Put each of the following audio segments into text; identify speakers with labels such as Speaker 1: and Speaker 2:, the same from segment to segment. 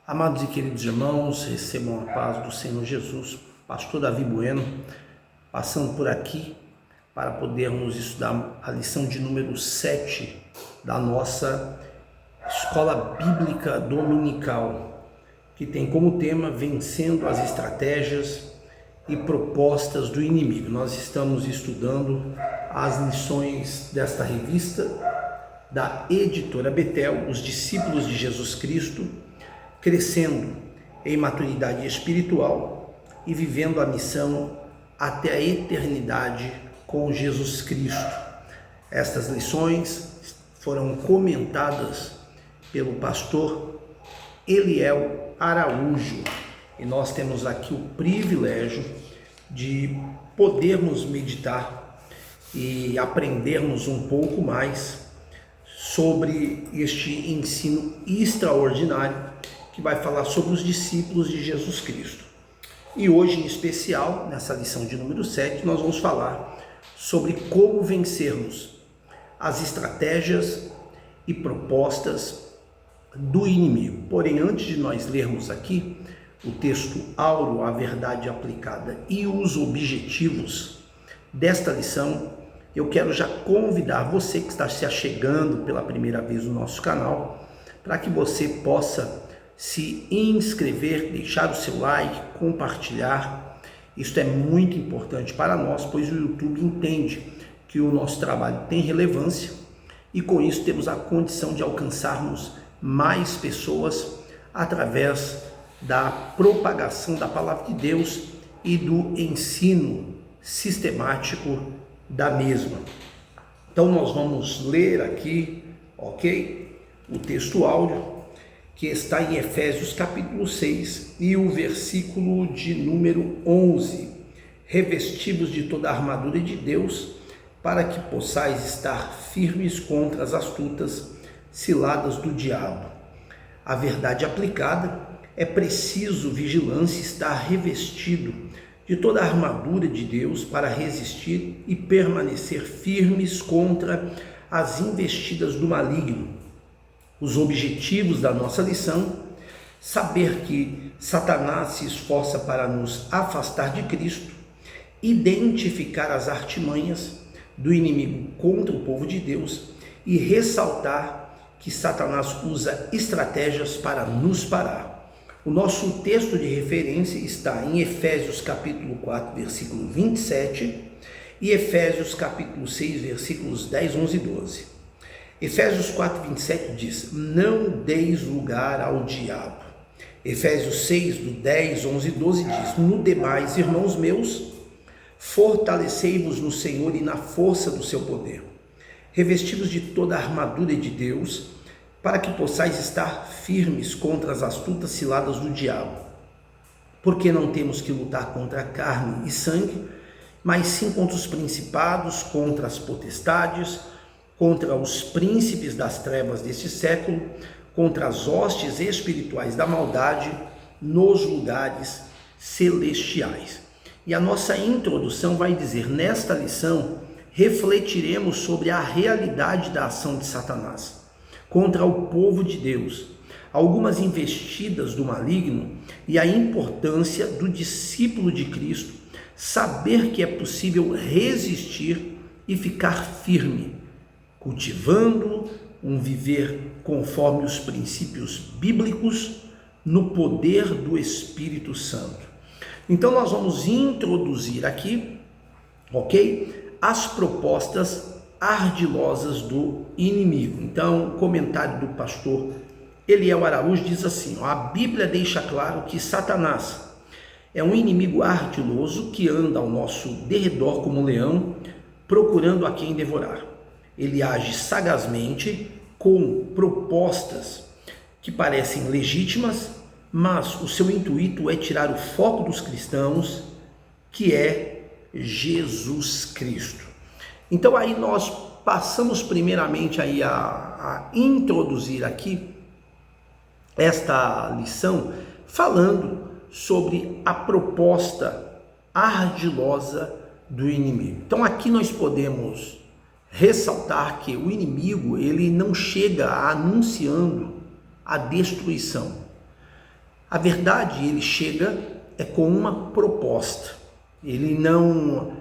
Speaker 1: Amados e queridos irmãos, recebam a paz do Senhor Jesus. Pastor Davi Bueno, passando por aqui para podermos estudar a lição de número 7 da nossa Escola Bíblica Dominical, que tem como tema Vencendo as Estratégias e Propostas do Inimigo. Nós estamos estudando as lições desta revista da editora Betel, Os Discípulos de Jesus Cristo, crescendo em maturidade espiritual e vivendo a missão até a eternidade com Jesus Cristo. Estas lições foram comentadas pelo pastor Eliel Araújo e nós temos aqui o privilégio de podermos meditar e aprendermos um pouco mais sobre este ensino extraordinário que vai falar sobre os discípulos de Jesus Cristo. E hoje, em especial, nessa lição de número 7, nós vamos falar sobre como vencermos as estratégias e propostas do inimigo. Porém, antes de nós lermos aqui o texto áureo, a verdade aplicada e os objetivos desta lição, eu quero já convidar você que está se achegando pela primeira vez no nosso canal, para que você possa se inscrever, deixar o seu like, compartilhar. Isso é muito importante para nós, pois o YouTube entende que o nosso trabalho tem relevância e com isso temos a condição de alcançarmos mais pessoas através da propagação da palavra de Deus e do ensino sistemático da mesma. Então nós vamos ler aqui, ok? O texto áureo, que está em Efésios capítulo 6 e o versículo de número 11. Revestivos de toda a armadura de Deus, para que possais estar firmes contra as astutas ciladas do diabo. A verdade aplicada: é preciso vigilância, estar revestido de toda a armadura de Deus para resistir e permanecer firmes contra as investidas do maligno. Os objetivos da nossa lição: saber que Satanás se esforça para nos afastar de Cristo, identificar as artimanhas do inimigo contra o povo de Deus e ressaltar que Satanás usa estratégias para nos parar. O nosso texto de referência está em Efésios capítulo 4, versículo 27 e Efésios capítulo 6, versículos 10, 11 e 12. Efésios 4, 27 diz: não deis lugar ao diabo. Efésios 6, do 10, 11 e 12 diz: no demais, irmãos meus, fortalecei-vos no Senhor e na força do seu poder, revestivos de toda a armadura de Deus, para que possais estar firmes contra as astutas ciladas do diabo. Porque não temos que lutar contra a carne e sangue, mas sim contra os principados, contra as potestades, contra os príncipes das trevas deste século, contra as hostes espirituais da maldade nos lugares celestiais. E a nossa introdução vai dizer: nesta lição refletiremos sobre a realidade da ação de Satanás contra o povo de Deus, algumas investidas do maligno e a importância do discípulo de Cristo saber que é possível resistir e ficar firme, cultivando um viver conforme os princípios bíblicos no poder do Espírito Santo. Então nós vamos introduzir aqui, ok, as propostas ardilosas do inimigo. Então o comentário do pastor Eliel Araújo diz assim: a Bíblia deixa claro que Satanás é um inimigo ardiloso que anda ao nosso derredor como um leão, procurando a quem devorar. Ele age sagazmente com propostas que parecem legítimas, mas o seu intuito é tirar o foco dos cristãos, que é Jesus Cristo. Então aí nós passamos primeiramente aí a introduzir aqui esta lição falando sobre a proposta ardilosa do inimigo. Então aqui nós podemos ressaltar que o inimigo, ele não chega anunciando a destruição, A verdade, ele chega com uma proposta. Ele não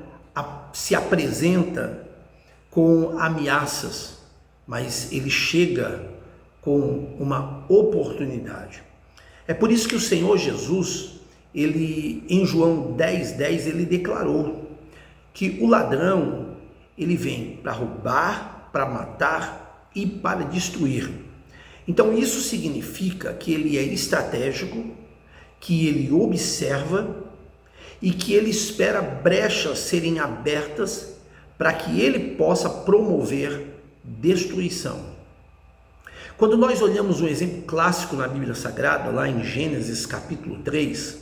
Speaker 1: se apresenta com ameaças, mas ele chega com uma oportunidade. É por isso que o Senhor Jesus, ele em João 10:10, ele declarou que o ladrão, ele vem para roubar, para matar e para destruir. Então isso significa que ele é estratégico, que ele observa e que ele espera brechas serem abertas para que ele possa promover destruição. Quando nós olhamos um exemplo clássico na Bíblia Sagrada, lá em Gênesis capítulo 3,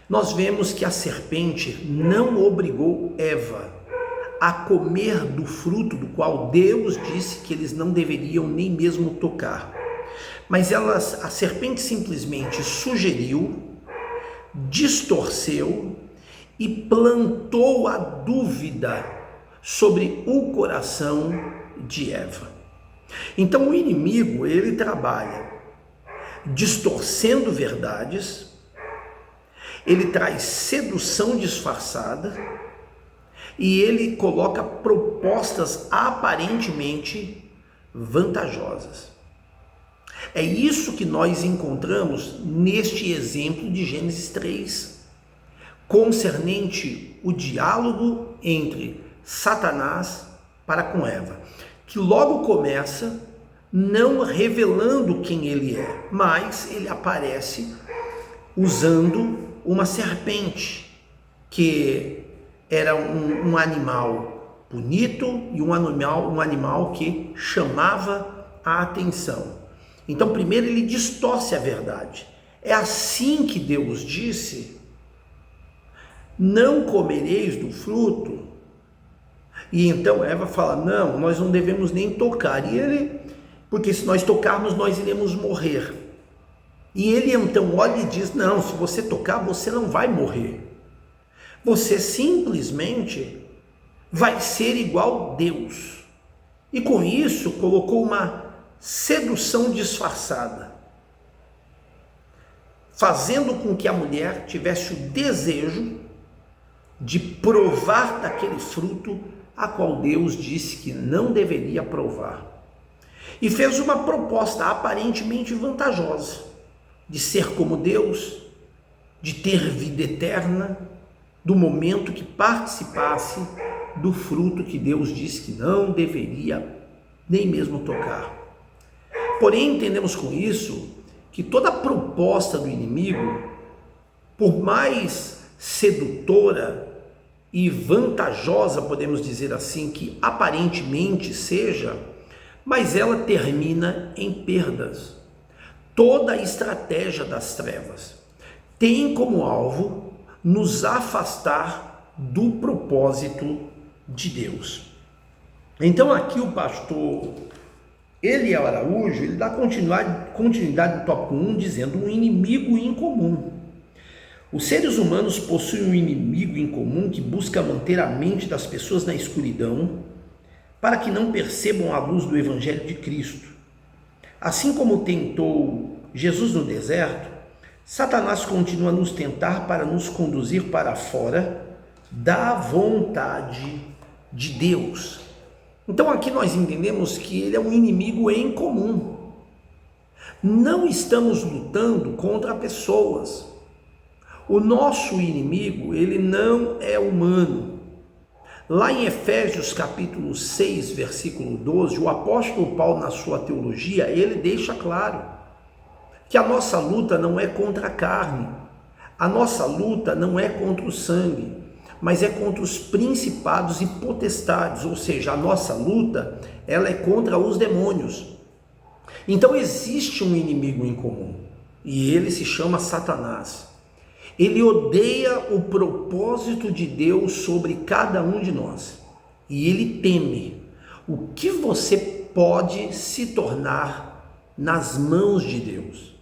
Speaker 1: nós vemos que a serpente não obrigou Eva a comer do fruto do qual Deus disse que eles não deveriam nem mesmo tocar. Mas a serpente simplesmente sugeriu, distorceu e plantou a dúvida sobre o coração de Eva. Então o inimigo, ele trabalha distorcendo verdades, ele traz sedução disfarçada e ele coloca propostas aparentemente vantajosas. É isso que nós encontramos neste exemplo de Gênesis 3, concernente o diálogo entre Satanás para com Eva, que logo começa não revelando quem ele é, mas ele aparece usando uma serpente, que era um animal bonito e um animal que chamava a atenção. Então primeiro ele distorce a verdade. É assim que Deus disse: não comereis do fruto. E então Eva fala: não, nós não devemos nem tocar. E ele, porque se nós tocarmos, nós iremos morrer. E ele então olha e diz: não, se você tocar, você não vai morrer. Você simplesmente vai ser igual a Deus. E com isso colocou uma sedução disfarçada, fazendo com que a mulher tivesse o desejo de provar daquele fruto a qual Deus disse que não deveria provar. E fez uma proposta aparentemente vantajosa, de ser como Deus, de ter vida eterna, do momento que participasse do fruto que Deus disse que não deveria nem mesmo tocar. Porém, entendemos com isso que toda proposta do inimigo, por mais sedutora e vantajosa, podemos dizer assim, que aparentemente seja, mas ela termina em perdas. Toda a estratégia das trevas tem como alvo nos afastar do propósito de Deus. Então aqui o pastor Eliel Araújo, ele dá continuidade do tópico 1, dizendo: um inimigo em comum. Os seres humanos possuem um inimigo em comum que busca manter a mente das pessoas na escuridão, para que não percebam a luz do Evangelho de Cristo. Assim como tentou Jesus no deserto, Satanás continua a nos tentar para nos conduzir para fora da vontade de Deus. Então aqui nós entendemos que ele é um inimigo em comum. Não estamos lutando contra pessoas. O nosso inimigo, ele não é humano. Lá em Efésios capítulo 6, versículo 12, o apóstolo Paulo, na sua teologia, ele deixa claro que a nossa luta não é contra a carne, a nossa luta não é contra o sangue, mas é contra os principados e potestades, ou seja, a nossa luta, ela é contra os demônios. Então existe um inimigo em comum, e ele se chama Satanás. Ele odeia o propósito de Deus sobre cada um de nós, e ele teme o que você pode se tornar nas mãos de Deus.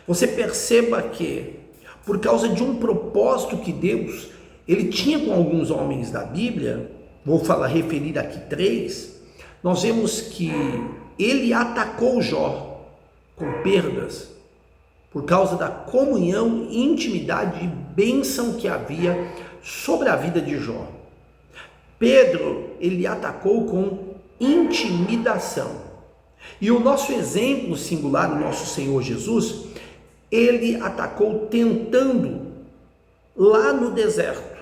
Speaker 1: Você perceba que, por causa de um propósito que Deus ele tinha com alguns homens da Bíblia, referir aqui 3, nós vemos que ele atacou Jó com perdas. por causa da comunhão, intimidade e bênção que havia sobre a vida de Jó. Pedro, ele atacou com intimidação. E o nosso exemplo singular, o nosso Senhor Jesus, ele atacou tentando lá no deserto.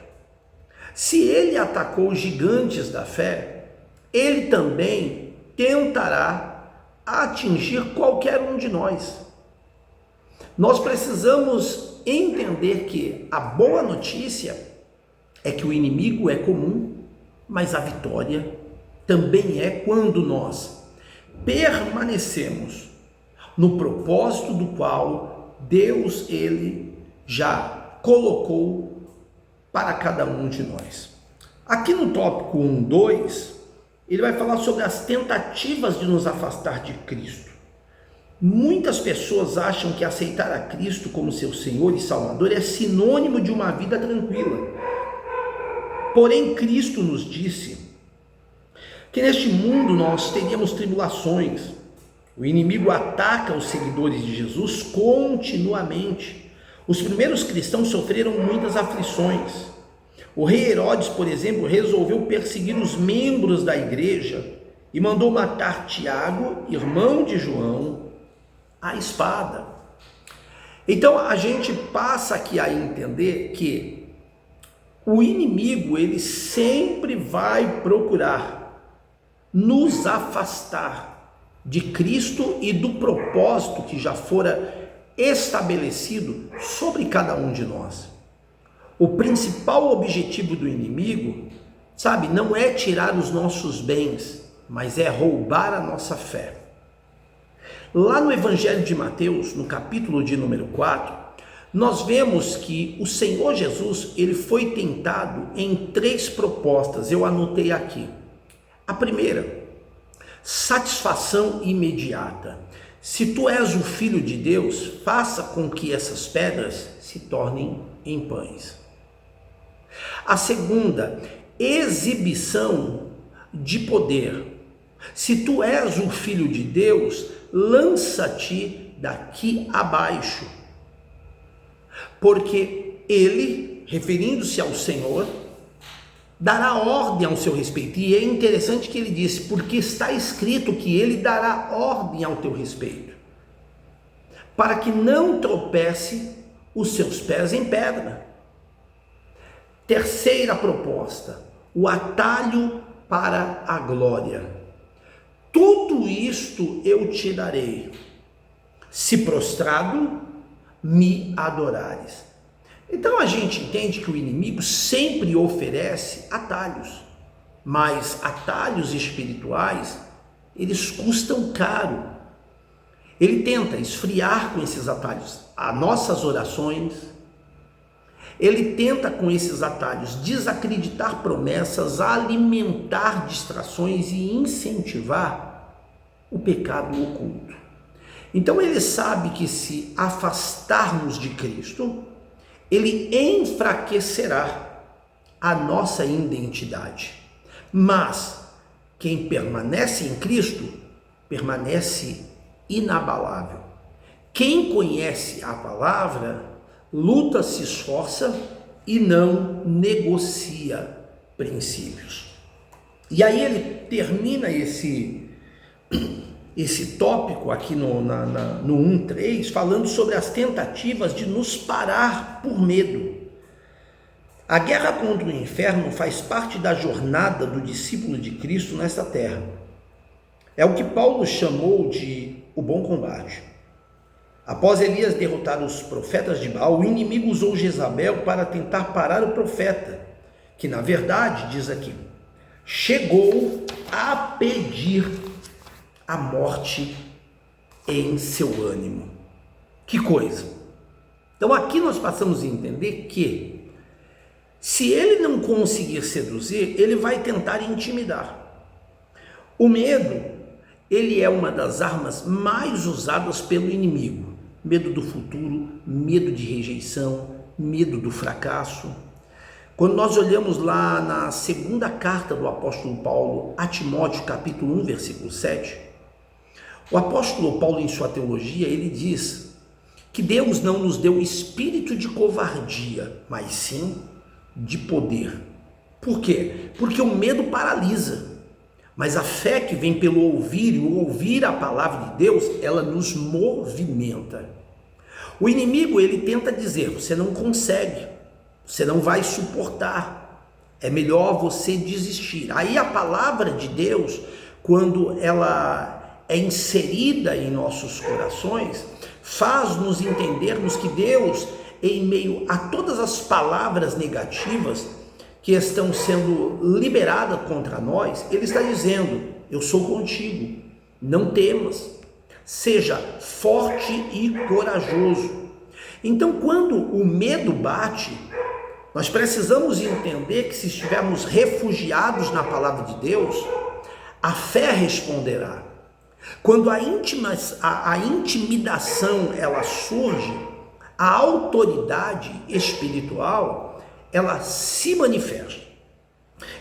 Speaker 1: Se ele atacou os gigantes da fé, ele também tentará atingir qualquer um de nós. Nós precisamos entender que a boa notícia é que o inimigo é comum, mas a vitória também é quando nós permanecemos no propósito do qual Deus ele já colocou para cada um de nós. Aqui no tópico 1.2, ele vai falar sobre as tentativas de nos afastar de Cristo. Muitas pessoas acham que aceitar a Cristo como seu Senhor e Salvador é sinônimo de uma vida tranquila. Porém, Cristo nos disse que neste mundo nós teríamos tribulações. O inimigo ataca os seguidores de Jesus continuamente. Os primeiros cristãos sofreram muitas aflições. O rei Herodes, por exemplo, resolveu perseguir os membros da igreja e mandou matar Tiago, irmão de João, à espada. Então a gente passa aqui a entender que o inimigo ele sempre vai procurar nos afastar de Cristo e do propósito que já fora estabelecido sobre cada um de nós. O principal objetivo do inimigo, não é tirar os nossos bens, mas é roubar a nossa fé. Lá no Evangelho de Mateus, no capítulo de número 4, nós vemos que o Senhor Jesus, ele foi tentado em 3 propostas, eu anotei aqui. A primeira, satisfação imediata. Se tu és o Filho de Deus, faça com que essas pedras se tornem em pães. A segunda, exibição de poder. Se tu és o Filho de Deus, lança-te daqui abaixo. Porque ele, referindo-se ao Senhor, dará ordem ao seu respeito. E é interessante que ele disse, porque está escrito que ele dará ordem ao teu respeito, para que não tropece os seus pés em pedra. Terceira proposta, o atalho para a glória. Tudo isto eu te darei, se prostrado me adorares. Então a gente entende que o inimigo sempre oferece atalhos, mas atalhos espirituais, eles custam caro. Ele tenta esfriar com esses atalhos as nossas orações, ele tenta com esses atalhos desacreditar promessas, alimentar distrações e incentivar o pecado oculto. Então ele sabe que se afastarmos de Cristo, ele enfraquecerá a nossa identidade. Mas quem permanece em Cristo, permanece inabalável. Quem conhece a palavra, luta, se esforça e não negocia princípios. E aí ele termina esse tópico aqui no 1.3, falando sobre as tentativas de nos parar por medo. A guerra contra o inferno faz parte da jornada do discípulo de Cristo nesta terra. É o que Paulo chamou de o bom combate. Após Elias derrotar os profetas de Baal, o inimigo usou Jezabel para tentar parar o profeta, que na verdade, diz aqui, chegou a pedir a morte em seu ânimo. Que coisa! Então aqui nós passamos a entender que se ele não conseguir seduzir, ele vai tentar intimidar. O medo, ele é uma das armas mais usadas pelo inimigo. Medo do futuro, medo de rejeição, medo do fracasso. Quando nós olhamos lá na segunda carta do apóstolo Paulo a Timóteo, capítulo 1, versículo 7, o apóstolo Paulo, em sua teologia, ele diz que Deus não nos deu espírito de covardia, mas sim de poder. Por quê? Porque o medo paralisa, mas a fé que vem pelo ouvir e o ouvir a palavra de Deus, ela nos movimenta. O inimigo, ele tenta dizer, você não consegue, você não vai suportar, é melhor você desistir. Aí a palavra de Deus, quando ela é inserida em nossos corações, faz-nos entendermos que Deus, em meio a todas as palavras negativas que estão sendo liberadas contra nós, Ele está dizendo, eu sou contigo, não temas, seja forte e corajoso. Então, quando o medo bate, nós precisamos entender que se estivermos refugiados na palavra de Deus, a fé responderá. Quando a intimidação ela surge, a autoridade espiritual ela se manifesta.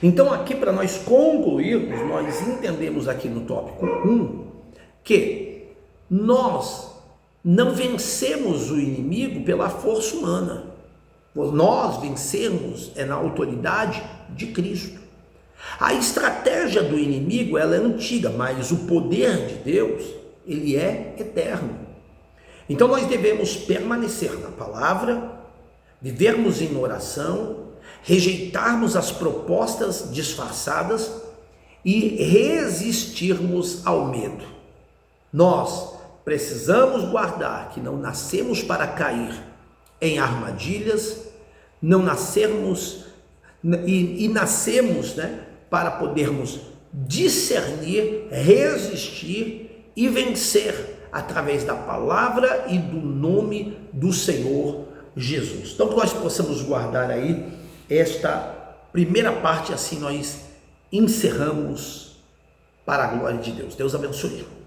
Speaker 1: Então aqui, para nós concluirmos, nós entendemos aqui no tópico 1 que nós não vencemos o inimigo pela força humana, nós vencemos na autoridade de Cristo. A estratégia do inimigo ela é antiga, mas o poder de Deus ele é eterno. Então nós devemos permanecer na palavra, vivermos em oração, rejeitarmos as propostas disfarçadas e resistirmos ao medo. Nós precisamos guardar que não nascemos para cair em armadilhas, não nascemos e nascemos, para podermos discernir, resistir e vencer através da palavra e do nome do Senhor Jesus. Então que nós possamos guardar aí esta primeira parte, assim nós encerramos para a glória de Deus. Deus abençoe.